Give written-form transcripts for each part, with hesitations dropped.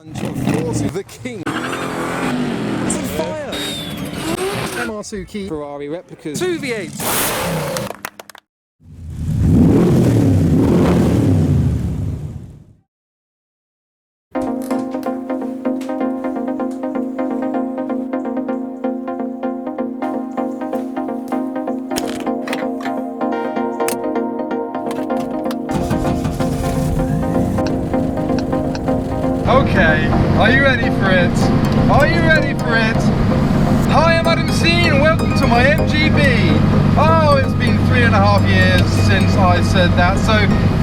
bunch of course, the king. It's on fire! MR2 Ferrari replicas. 2 V8s. Okay, are you ready for it? Are you ready for it? Hi, I'm Adam C and welcome to my MGB. Oh, it's been 3.5 years since I said that. So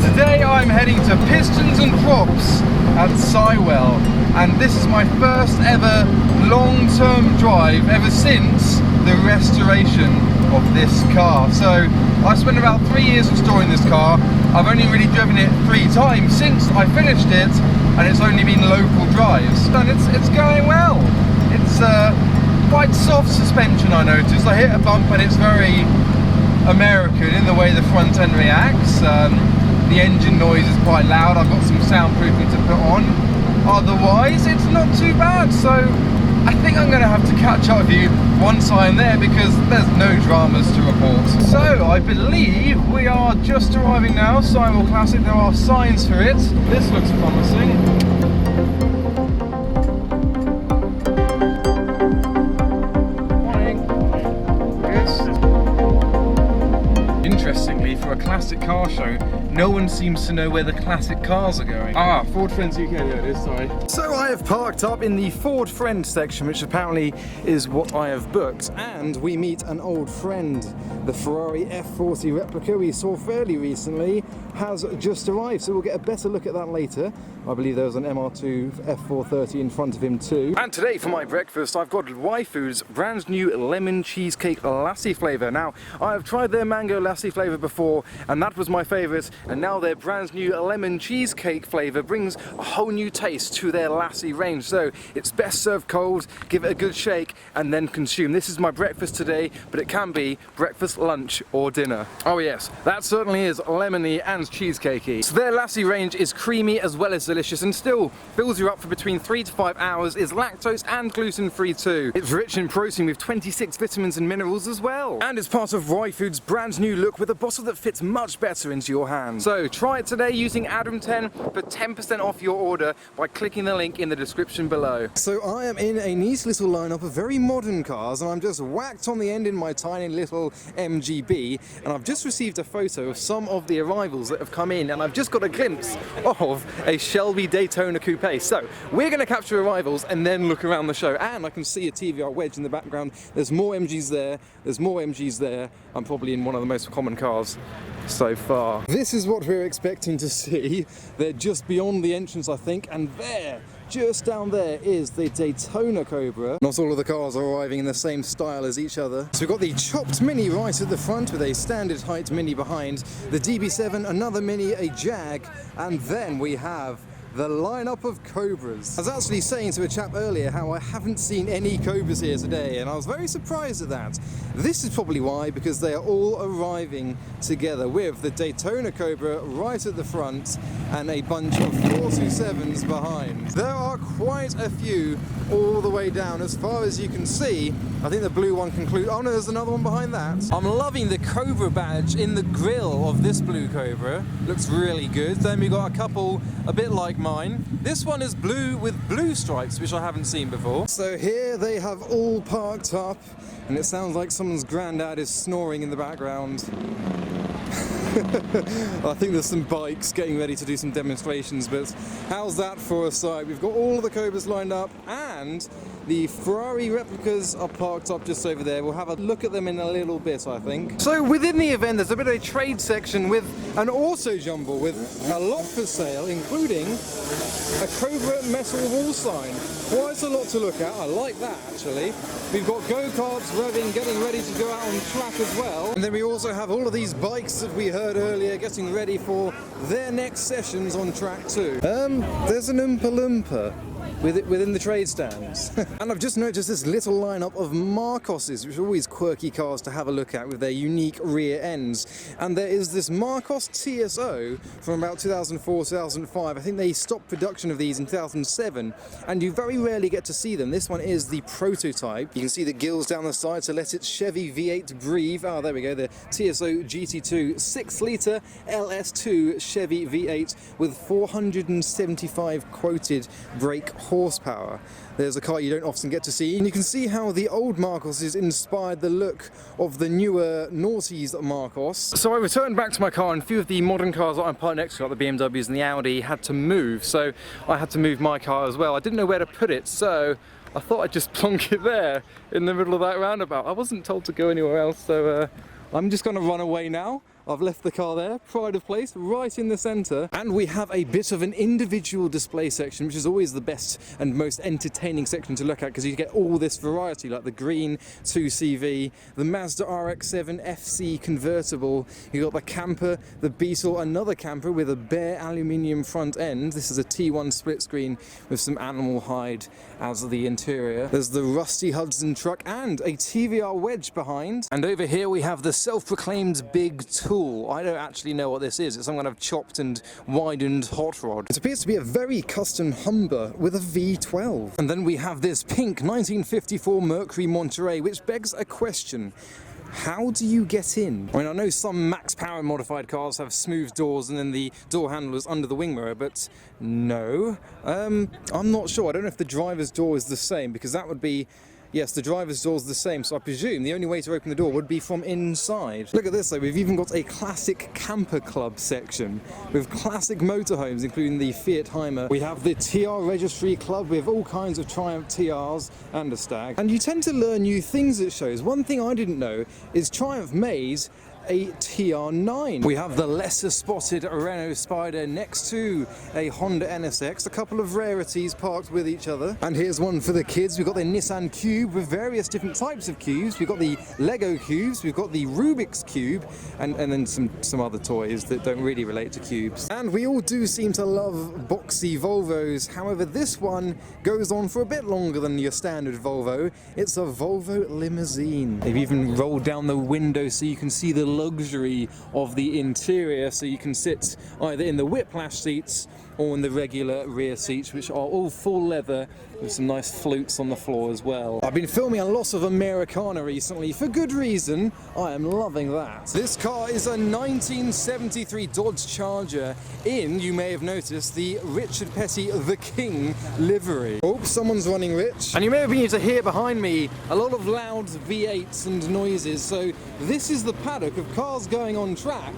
today I'm heading to Pistons and Props at Sywell. And this is my first ever long-term drive ever since the restoration of this car. So I spent about 3 years restoring this car. I've only really driven it 3 times since I finished it, and it's only been local drives, and it's going well. It's quite soft suspension, I noticed. I hit a bump and it's very American in the way the front end reacts. The engine noise is quite loud. I've got some soundproofing to put on. Otherwise, it's not too bad. So I think I'm going to have to catch up with you once I'm there because there's no dramas to report. So I believe we are just arriving now. Sywell Classic, there are signs for it. This looks promising. Interestingly, for a classic car show, no one seems to know where the classic cars are going. Ah, Ford Friends UK, there it is, sorry. So I have parked up in the Ford Friends section, which apparently is what I have booked. And we meet an old friend. The Ferrari F40 replica we saw fairly recently has just arrived, so we'll get a better look at that later. I believe there was an MR2 F430 in front of him too. And today for my breakfast, I've got Y-Food's brand new lemon cheesecake lassi flavour. Now, I have tried their mango lassi flavour before, and that was my favourite, and now their brand new lemon cheesecake flavour brings a whole new taste to their lassi range. So it's best served cold, give it a good shake, and then consume. This is my breakfast today, but it can be breakfast, lunch, or dinner. Oh yes, that certainly is lemony and cheesecakey. So their lassi range is creamy as well as delicious and still fills you up for between 3 to 5 hours, is lactose and gluten free too. It's rich in protein with 26 vitamins and minerals as well. And it's part of Y-Food's brand new look with a bottle that fits much better into your hand. So try it today using Adam10 for 10% off your order by clicking the link in the description below. So I am in a nice little lineup of very modern cars and I'm just whacked on the end in my tiny little MGB, and I've just received a photo of some of the arrivals that have come in, and I've just got a glimpse of a Shelby Daytona coupe. So we're going to capture arrivals and then look around the show, and I can see a TVR wedge in the background. There's more MGs there, there's more MGs there. I'm probably in one of the most common cars so far. This is what we're expecting to see. They're just beyond the entrance, I think, and there, just down there, is the Daytona Cobra. Not all of the cars are arriving in the same style as each other. So we've got the chopped Mini right at the front with a standard height Mini behind, the DB7, another Mini, a Jag, and then we have the lineup of Cobras. I was actually saying to a chap earlier how I haven't seen any Cobras here today, and I was very surprised at that. This is probably why, because they are all arriving together with the Daytona Cobra right at the front and a bunch of 427s behind. There are quite a few all the way down as far as you can see. I think the blue one concludes. Oh no, there's another one behind that. I'm loving the Cobra badge in the grille of this blue Cobra. Looks really good. Then we got a couple a bit like mine. This one is blue with blue stripes, which I haven't seen before. So here they have all parked up, and it sounds like someone's granddad is snoring in the background. I think there's some bikes getting ready to do some demonstrations, but how's that for a sight? We've got all of the Cobras lined up, and the Ferrari replicas are parked up just over there. We'll have a look at them in a little bit, I think. So within the event, there's a bit of a trade section with an auto jumble with a lot for sale, including a Cobra metal wall sign. Quite a lot to look at. I like that, actually. We've got go-karts revving, getting ready to go out on track as well. And then we also have all of these bikes that we heard earlier getting ready for their next sessions on track too. There's an Oompa Loompa. within the trade stands. And I've just noticed this little lineup of Marcoses, which are always quirky cars to have a look at with their unique rear ends. And there is this Marcos TSO from about 2004, 2005. I think they stopped production of these in 2007, and you very rarely get to see them. This one is the prototype. You can see the gills down the side to let its Chevy V8 breathe. Oh, there we go, the TSO GT2 6-litre LS2 Chevy V8 with 475 quoted brake horsepower. There's a car you don't often get to see, and you can see how the old Marcos has inspired the look of the newer noughties Marcos. So I returned back to my car, and a few of the modern cars that I'm parked next to, like the BMWs and the Audi, had to move, so I had to move my car as well. I didn't know where to put it, so I thought I'd just plonk it there in the middle of that roundabout. I wasn't told to go anywhere else, so I'm just going to run away now. I've left the car there, pride of place, right in the centre. And we have a bit of an individual display section, which is always the best and most entertaining section to look at, because you get all this variety, like the green 2CV, the Mazda RX-7 FC convertible, you got the camper, the Beetle, another camper with a bare aluminium front end. This is a T1 split screen with some animal hide as the interior. There's the rusty Hudson truck and a TVR wedge behind. And over here we have the self-proclaimed Big Tool. I don't actually know what this is. It's some kind of chopped and widened hot rod. It appears to be a very custom Humber with a V12. And then we have this pink 1954 Mercury Monterey, which begs a question. How do you get in? I mean, I know some max power modified cars have smooth doors and then the door handle is under the wing mirror, but no. I'm not sure. I don't know if the driver's door is the same, because that would be... Yes, the driver's door is the same, so I presume the only way to open the door would be from inside. Look at this though, we've even got a classic camper club section with classic motorhomes, including the Fiat Heimer. We have the TR Registry Club with all kinds of Triumph TRs and a Stag. And you tend to learn new things at shows. One thing I didn't know is Triumph made a TR9. We have the lesser spotted Renault Spider next to a Honda NSX, a couple of rarities parked with each other. And here's one for the kids. We've got the Nissan Cube with various different types of cubes. We've got the Lego cubes, we've got the Rubik's Cube, and then some other toys that don't really relate to cubes. And we all do seem to love boxy Volvos. However, this one goes on for a bit longer than your standard Volvo. It's a Volvo limousine. They've even rolled down the window so you can see the luxury of the interior, so you can sit either in the whiplash seats or in the regular rear seats, which are all full leather with some nice flutes on the floor as well. I've been filming a lot of Americana recently, for good reason. I am loving that. This car is a 1973 Dodge Charger in, you may have noticed, the Richard Petty the King livery. Oh, someone's running rich. And you may have been able to hear behind me a lot of loud V8s and noises, so this is the paddock of cars going on track,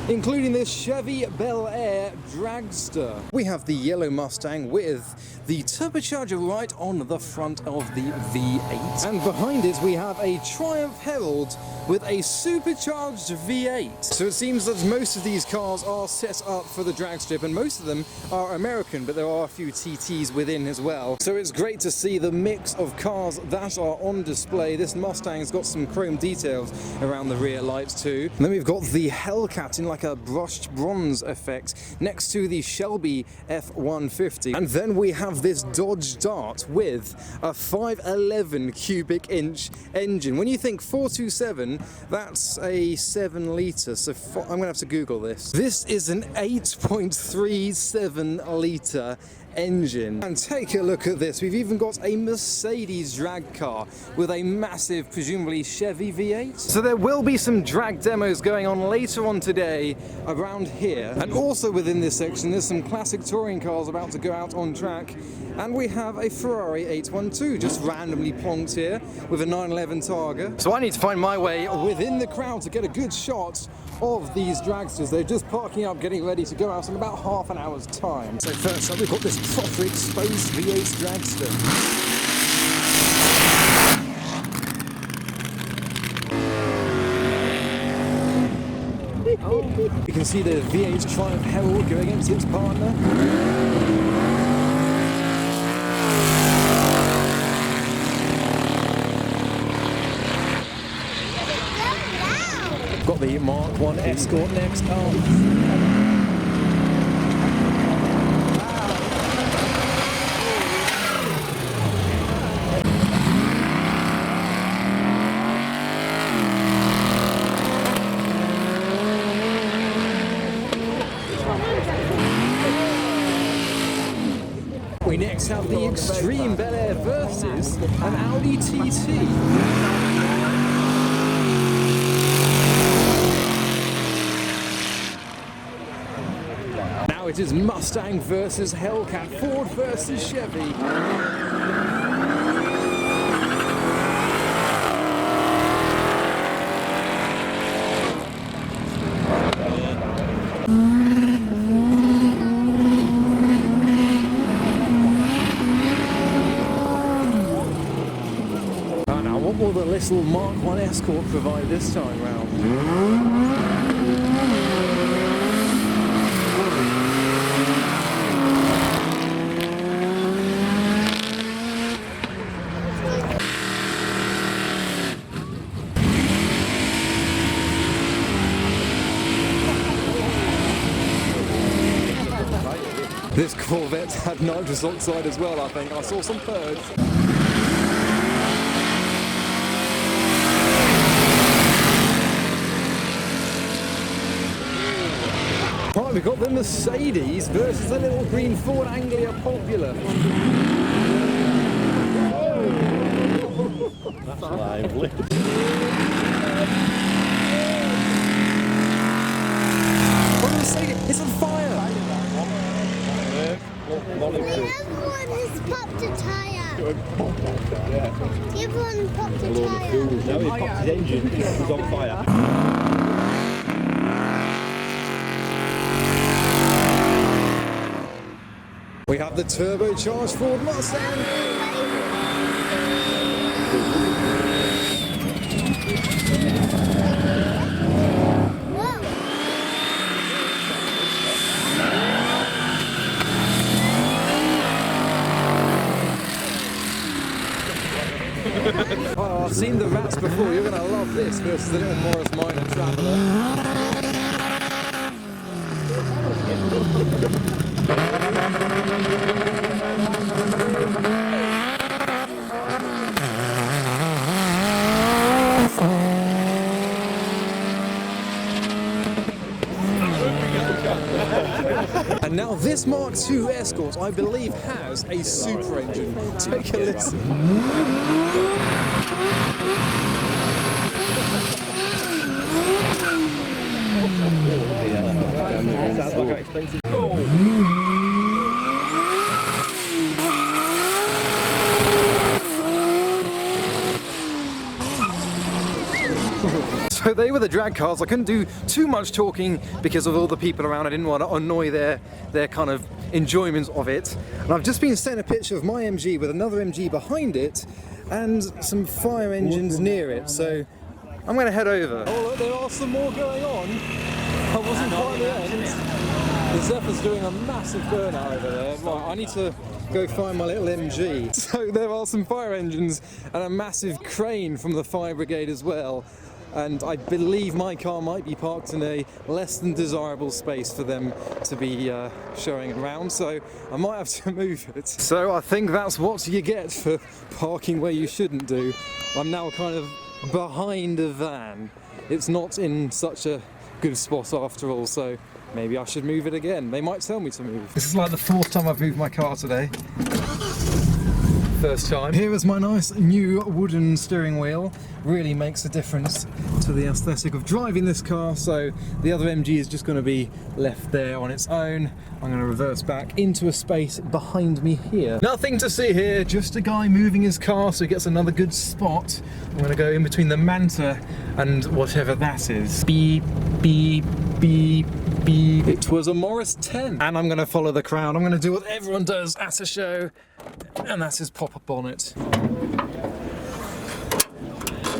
including this Chevy Bel Air dragster. We have the yellow Mustang with the turbocharger right on the front of the V8. And behind it we have a Triumph Herald with a supercharged V8. So it seems that most of these cars are set up for the drag strip, and most of them are American, but there are a few TTs within as well. So it's great to see the mix of cars that are on display. This Mustang's got some chrome details around the rear lights too. And then we've got the Hellcat in like a brushed bronze effect next to the Shelby F150. And then we have this Dodge Dart with a 511 cubic inch engine. When you think 427, that's a 7 litre, so I'm gonna have to Google this. This is an 8.37 litre engine. And take a look at this, we've even got a Mercedes drag car with a massive, presumably Chevy V8. So there will be some drag demos going on later on today around here. And also within this section there's some classic touring cars about to go out on track. And we have a Ferrari 812 just randomly plonked here with a 911 Targa. So I need to find my way within the crowd to get a good shot of these dragsters. They're just parking up, getting ready to go out in about half an hour's time. So first up we've got this proper exposed V8 dragster. You can see the V8 Triumph Herald go against its partner. Got the Mark 1 Escort next. Extreme Bel Air versus an Audi TT. Now it is Mustang versus Hellcat, Ford versus Chevy. What will the little Mark 1 Escort provide this time round? This Corvette had nitrous oxide as well, I think. I saw some birds. Right, we've got the Mercedes versus the little green Ford Anglia Popular. That's lively. What did I say? It's on fire! The other one has popped a tyre. The other one popped a tyre. Now he popped his engine, he's on fire. We have the turbocharged Ford Mustang. Oh, I've seen the rats before. You're going to love this versus the little Morris Minor Traveller. And now this Mark II Escort, I believe, has a super engine. Take a listen. So they were the drag cars. I couldn't do too much talking because of all the people around. I didn't want to annoy their kind of enjoyment of it. And I've just been sent a picture of my MG with another MG behind it and some fire engines near it. So I'm going to head over. Oh look, there are some more going on. I wasn't quite at the end. The Zephyr's doing a massive burnout over there. Right, I need to go find my little MG. So there are some fire engines and a massive crane from the fire brigade as well. And I believe my car might be parked in a less than desirable space for them to be showing around, so I might have to move it. So I think that's what you get for parking where you shouldn't do. I'm now kind of behind a van. It's not in such a good spot after all, so maybe I should move it again. They might tell me to move. This is like the fourth time I've moved my car today. First time. Here is my nice new wooden steering wheel. Really makes a difference to the aesthetic of driving this car. So the other MG is just going to be left there on its own. I'm going to reverse back into a space behind me here. Nothing to see here, just a guy moving his car so he gets another good spot. I'm going to go in between the Manta and whatever that is. Beep, beep, beep, beep. It was a Morris 10. And I'm going to follow the crowd. I'm going to do what everyone does at a show. And that is pop a bonnet.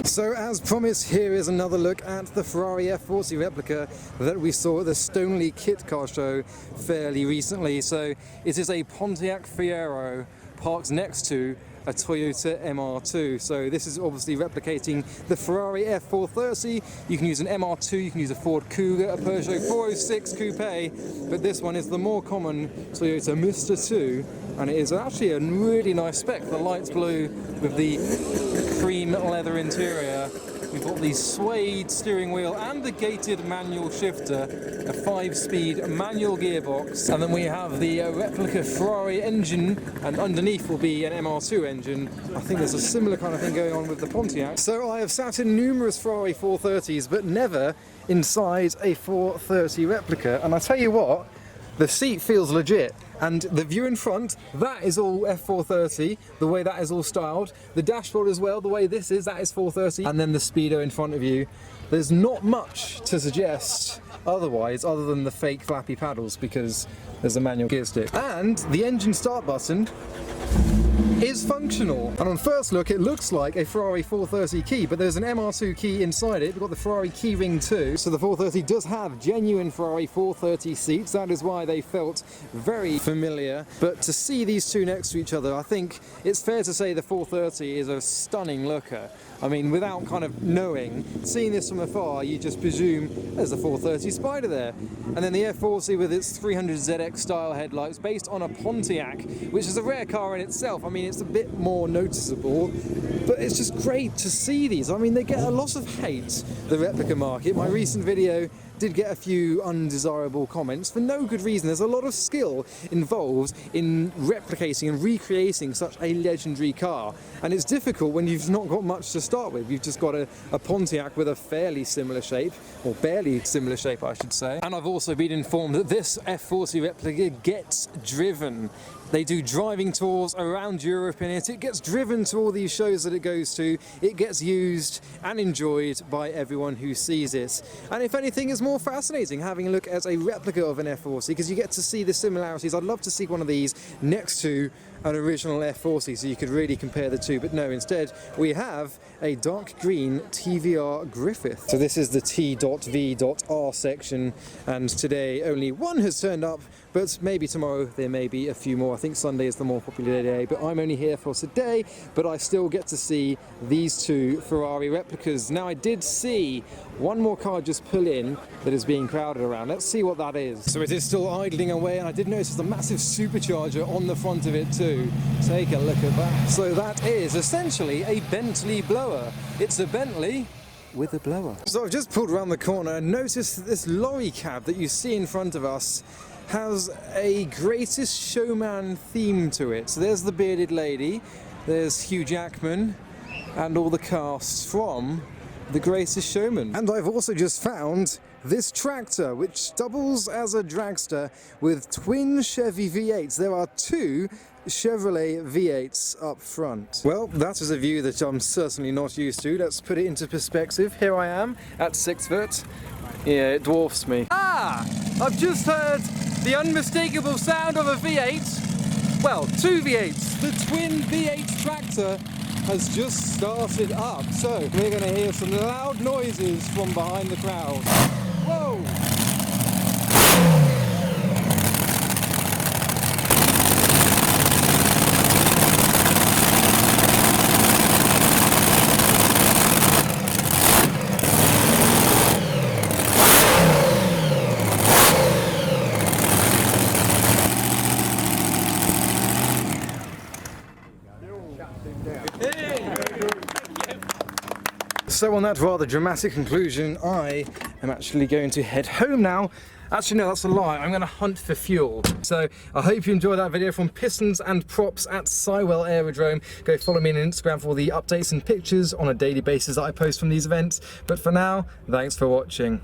So as promised, here is another look at the Ferrari F40 replica that we saw at the Stoneleigh Kit Car Show fairly recently. So it is a Pontiac Fiero parked next to a Toyota MR2. So this is obviously replicating the Ferrari F430. You can use an MR2, you can use a Ford Kuga, a Peugeot 406 Coupe, but this one is the more common Toyota Mr. 2, and it is actually a really nice spec. The light blue with the cream leather interior We've got the suede steering wheel and the gated manual shifter, a 5-speed manual gearbox, and then we have the replica Ferrari engine, and underneath will be an MR2 engine. I think there's a similar kind of thing going on with the Pontiac. So I have sat in numerous Ferrari 430s, but never inside a 430 replica, and I tell you what, the seat feels legit. And the view in front, that is all F430, the way that is all styled. The dashboard as well, the way this is, that is 430. And then the speedo in front of you. There's not much to suggest otherwise, other than the fake flappy paddles, because there's a manual gear stick. And the engine start button is functional. And on first look, it looks like a Ferrari 430 key, but there's an MR2 key inside it. We've got the Ferrari key ring too. So the 430 does have genuine Ferrari 430 seats. That is why they felt very familiar. But to see these two next to each other, I think it's fair to say the 430 is a stunning looker. I mean, without kind of knowing, seeing this from afar, you just presume there's a 430 Spider there. And then the F40 with its 300ZX style headlights, based on a Pontiac, which is a rare car in itself. I mean, it's a bit more noticeable, but it's just great to see these. I mean, they get a lot of hate, the replica market. My recent video did get a few undesirable comments for no good reason. There's a lot of skill involved in replicating and recreating such a legendary car, and it's difficult when you've not got much to start with. You've just got a Pontiac with a fairly similar shape, or barely similar shape I should say. And I've also been informed that this F40 replica gets driven. They do driving tours around Europe in it. It gets driven to all these shows that it goes to. It gets used and enjoyed by everyone who sees it. And if anything is more fascinating, having a look at a replica of an F40, because you get to see the similarities. I'd love to see one of these next to an original F40 so you could really compare the two, but no, instead we have a dark green TVR Griffith. So this is the T.V.R section, and today only one has turned up, but maybe tomorrow there may be a few more. I think Sunday is the more popular day, but I'm only here for today, but I still get to see these two Ferrari replicas. Now I did see one more car just pull in that is being crowded around. Let's see what that is. So it is still idling away, and I did notice the massive supercharger on the front of it too. Take a look at that. So that is essentially a Bentley blower. It's a Bentley with a blower. So I've just pulled around the corner and noticed that this lorry cab that you see in front of us has a Greatest Showman theme to it. So there's the bearded lady, there's Hugh Jackman, and all the cast from The Greatest Showman. And I've also just found this tractor, which doubles as a dragster with twin Chevy V8s. There are two Chevrolet V8s up front. Well, that is a view that I'm certainly not used to. Let's put it into perspective. Here I am at 6 foot. Yeah, it dwarfs me. Ah! I've just heard the unmistakable sound of a V8. Well, two V8s. The twin V8 tractor has just started up. So we're going to hear some loud noises from behind the crowd. Whoa! So on that rather dramatic conclusion, I am actually going to head home now. Actually, no, that's a lie. I'm going to hunt for fuel. So I hope you enjoyed that video from Pistons and Props at Sywell Aerodrome. Go follow me on Instagram for all the updates and pictures on a daily basis that I post from these events. But for now, thanks for watching.